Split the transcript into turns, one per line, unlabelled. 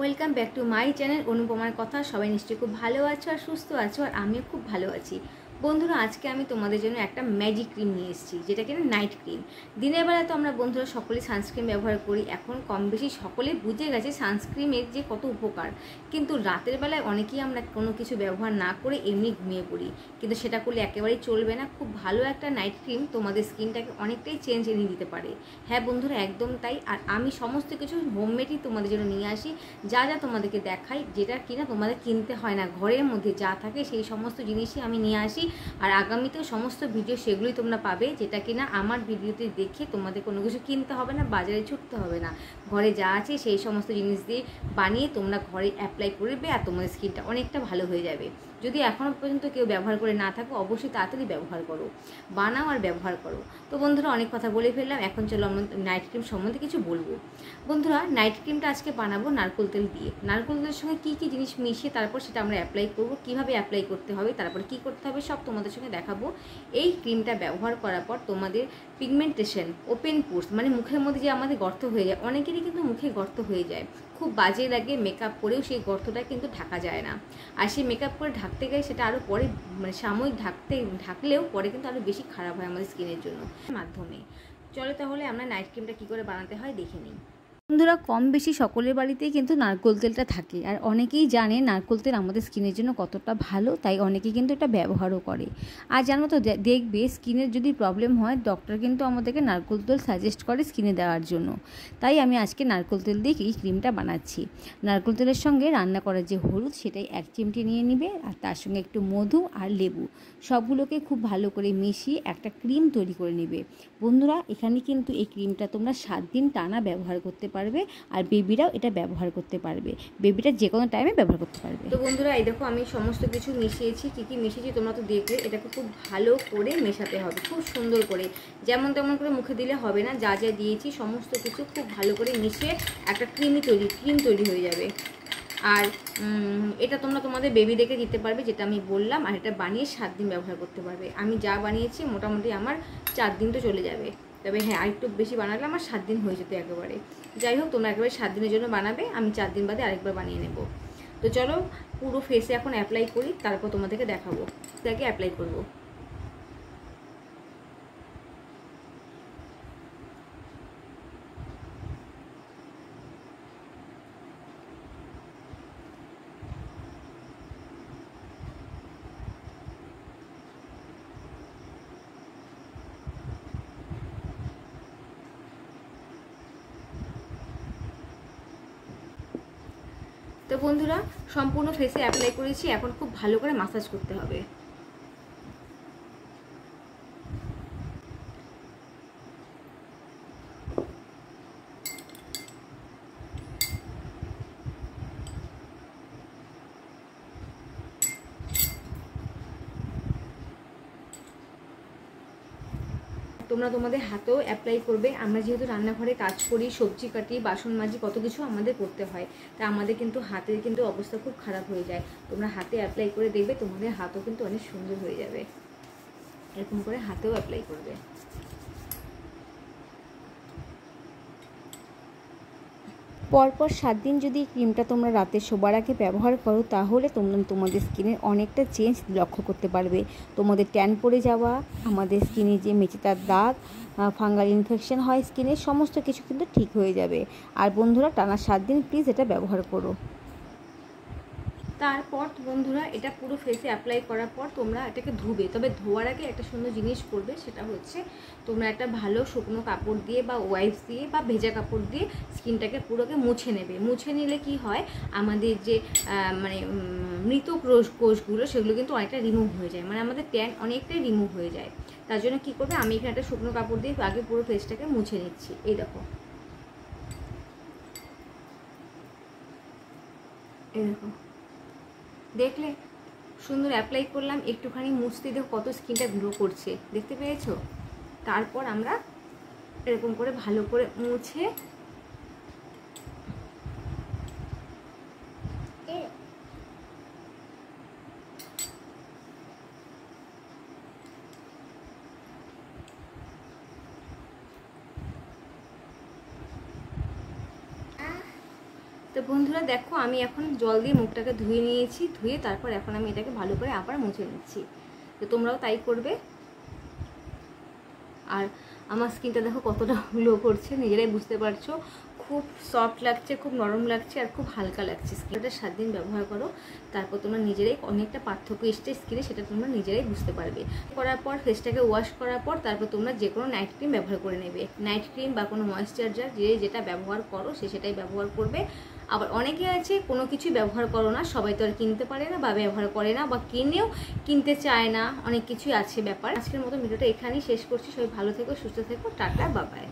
Welcome back to my channel অনুপমার কথা। সবাই নিশ্চয়ই খুব ভালো আছো আর সুস্থ আছো, আর আমিও খুব ভালো আছি। বন্ধুরা, আজকে আমি তোমাদের জন্য একটা ম্যাজিক ক্রিম নিয়ে এসেছি, যেটা কিনা নাইট ক্রিম। দিনের বেলা তো আমরা বন্ধুরা সকলেই সানস্ক্রিন ব্যবহার করি, এখন কম বেশি সকলেই বুঝে গেছে সানস্ক্রিনের যে কত উপকার। কিন্তু রাতের বেলায় অনেকেই আমরা কোনো কিছু ব্যবহার না করে এমনি ঘুমিয়ে পড়ি, কিন্তু সেটা করলে একেবারেই চলবে না। খুব ভালো একটা নাইট ক্রিম তোমাদের স্কিনটাকে অনেকটাই চেঞ্জ এনে দিতে পারে। হ্যাঁ বন্ধুরা, একদম তাই। আর আমি সমস্ত কিছু হোমমেডই তোমাদের জন্য নিয়ে আসি, যা যা তোমাদেরকে দেখাই, যেটা কিনা তোমাদের কিনতে হয় না, ঘরের মধ্যে যা থাকে সেই সমস্ত জিনিসই আমি নিয়ে আসি। আর আগামীতেও সমস্ত ভিডিও সেগুলোই তোমরা পাবে, যেটা কিনা আমার ভিডিওতে দেখে তোমাদের কোনো কিছু কিনতে হবে না, বাজারে ছুটতে হবে না। ঘরে যা আছে সেই সমস্ত জিনিস দিয়ে বানিয়ে তোমরা ঘরে অ্যাপ্লাই করবে, আর তোমাদের স্কিনটা অনেকটা ভালো হয়ে যাবে। যদি এখনও পর্যন্ত কেউ ব্যবহার করে না থাকো, অবশ্যই তাড়াতাড়ি ব্যবহার করো, বানাও আর ব্যবহার করো। তো বন্ধুরা, অনেক কথা বলে ফেললাম, এখন চলো আমরা নাইট ক্রিম সম্বন্ধে কিছু বলবো। বন্ধুরা, নাইট ক্রিমটা আজকে বানাবো নারকেল তেল দিয়ে। নারকেল তেলের সঙ্গে কী কী জিনিস মিশিয়ে তারপর সেটা আমরা অ্যাপ্লাই করবো, কীভাবে অ্যাপ্লাই করতে হবে, তারপর কী করতে হবে, সব তোমাদের সঙ্গে দেখাবো। এই ক্রিমটা ব্যবহার করার পর তোমাদের পিগমেন্টেশন, ওপেন পোর্স, মানে মুখের মধ্যে যে আমাদের গর্ত হয়ে যায়, অনেকেরই কিন্তু মুখে গর্ত হয়ে যায়, খুব বাজে লাগে। মেকআপ করেও সেই গর্তটা কিন্তু ঢাকা যায় না, আর সেই মেকআপ করে ঢাকতে গেলে সেটা আরও পরে, মানে সাময়িক ঢাকলেও পরে কিন্তু আরও বেশি খারাপ হয় আমাদের স্কিনের জন্য। মাধ্যমে চলো তাহলে আমরা নাইট ক্রিমটা কী করে বানাতে হয় দেখে নিই। বন্ধুরা, কম বেশি সকলের বাড়িতেই কিন্তু নারকেল তেলটা থাকে, আর অনেকেই জানে নারকেল তেল আমাদের স্কিনের জন্য কতটা ভালো, তাই অনেকেই কিন্তু এটা ব্যবহারও করে। আর জানো তো, দেখবে স্কিনের যদি প্রবলেম হয়, ডক্টর কিন্তু আমাদেরকে নারকেল তেল সাজেস্ট করে স্কিনে দেওয়ার জন্য। তাই আমি আজকে নারকেল তেল দিয়ে এই ক্রিমটা বানাচ্ছি। নারকেল তেলের সঙ্গে রান্না করার যে হলুদ, সেটাই 1 চিমটি নিয়ে নিবে, আর তার সঙ্গে একটু মধু আর লেবু, সবগুলোকে খুব ভালো করে মিশিয়ে একটা ক্রিম তৈরি করে নেবে। বন্ধুরা, এখানে কিন্তু এই ক্রিমটা তোমরা 7 দিন টানা ব্যবহার করতে পারবে, আর বেবিরাও এটা ব্যবহার করতে পারবে, বেবিটা যে কোনো টাইমে ব্যবহার করতে পারবে। তো বন্ধুরা, এই দেখো আমি সমস্ত কিছু মিশিয়েছি। কী কী মিশিয়েছি তোমরা তো দেখবে। এটাকে খুব ভালো করে মেশাতে হবে, খুব সুন্দর করে, যেমন তেমন করে মুখে দিলে হবে না। যা যা দিয়েছি সমস্ত কিছু খুব ভালো করে মিশিয়ে একটা ক্রিম তৈরি হয়ে যাবে। আর এটা তোমরা তোমাদের বেবিদেরকে দিতে পারবে, যেটা আমি বললাম। আর এটা বানিয়ে 7 দিন ব্যবহার করতে পারবে। আমি যা বানিয়েছি মোটামুটি আমার 4 দিন তো চলে যাবে, তবে হ্যাঁ আরেকটু বেশি বানালে আমার 7 দিন হয়ে যেত একেবারে। যাই হোক, তোমরা একেবারে 7 দিনের জন্য বানাবে, আমি 4 দিন বাদে আরেকবার বানিয়ে নেব। তো চলো পুরো ফেসে এখন অ্যাপ্লাই করি, তারপর তোমাদেরকে দেখাবো তাকে অ্যাপ্লাই করবো। তো বন্ধুরা, সম্পূর্ণ ফেসে অ্যাপ্লাই করেছি, এখন খুব ভালো করে মাসাজ করতে হবে। তোমরা তোমাদের হাতেও অ্যাপ্লাই করবে। আমরা যেহেতু রান্নাঘরে কাজ করি, সবজি কাটি, বাসন মাজি, কত কিছু আমাদের করতে হয়, তা আমাদের কিন্তু হাতের কিন্তু অবস্থা খুব খারাপ হয়ে যায়। তোমরা হাতে অ্যাপ্লাই করে দেখবে, তোমাদের হাতও কিন্তু অনেক সুন্দর হয়ে যাবে। এরকম করে হাতেও অ্যাপ্লাই করবে। পরপর 7 দিন যদি এই ক্রিমটা তোমরা রাতে শোবার আগে ব্যবহার করো, তাহলে তোমরা তোমাদের স্কিনের অনেকটা চেঞ্জ লক্ষ্য করতে পারবে। তোমাদের ট্যান পড়ে যাওয়া, আমাদের স্কিনে যে মেচেদার দাগ, ফাঙ্গাল ইনফেকশন হয় স্কিনের, সমস্ত কিছু কিন্তু ঠিক হয়ে যাবে। আর বন্ধুরা, টানা 7 দিন প্লিজ এটা ব্যবহার করো। তারপর বন্ধুরা, এটা পুরো ফেসে অ্যাপ্লাই করার পর তোমরা এটাকে ধুবে, তবে ধোয়ার আগে একটা সুন্দর জিনিস করবে, সেটা হচ্ছে তোমরা একটা ভালো শুকনো কাপড় দিয়ে বা ওয়াইপস দিয়ে বা ভেজা কাপড় দিয়ে স্কিনটাকে পুরোকে মুছে নেবে। মুছে নিলে কি হয়, আমাদের যে মানে মৃত কোষগুলো, সেগুলো কিন্তু অনেকটা রিমুভ হয়ে যায়, মানে আমাদের ট্যান অনেকটাই রিমুভ হয়ে যায়। তার জন্য কী করবে, আমি এখানে একটা শুকনো কাপড় দিয়ে আগে পুরো ফেসটাকে মুছে নিচ্ছি। এই দেখো, এই দেখো, দেখলে সুন্দর অ্যাপ্লাই করলাম, একটুখানি মুছতে দেখো কত স্কিনটা গ্লো করছে, দেখতে পেয়েছো? তারপর আমরা এরকম করে ভালো করে মুছে তো তো বন্ধুরা দেখো আমি এখন জল দিয়ে মুখটাকে ধুয়ে নিয়েছি, ধুয়ে তারপর এখন আমি এটাকে ভালো করে আবার মুছে নিচ্ছি। তো তোমরাও তাই করবে। আর আমার স্কিনটা দেখো কতটা গ্লো করছে, নিজেরাই বুঝতে পারছো। খুব সফট লাগছে, খুব নরম লাগছে আর খুব হালকা লাগছে। স্কিনটা 7 দিন ব্যবহার করো, তারপর তোমরা নিজেরাই অনেকটা পার্থক্য এসছে স্কিনে, সেটা তোমরা নিজেরাই বুঝতে পারবে। করার পর ফেসটাকে ওয়াশ করার পর তারপর তোমরা যে কোনো নাইট ক্রিম ব্যবহার করে নেবে। নাইট ক্রিম বা কোনো ময়েশ্চারাইজার যে যেটা ব্যবহার করো সে সেটাই ব্যবহার করবে। আবার অনেকে আছে কোনো কিছুই ব্যবহার করো না, সবাই তো আর কিনতে পারে না বা ব্যবহার করে না বা কিনেও কিনতে চায় না, অনেক কিছুই আছে ব্যাপার। আজকের মতো ভিডিওটা এখানেই শেষ করছি। সবাই ভালো থেকো, সুস্থ থেকো, টাটা, বাই বাই।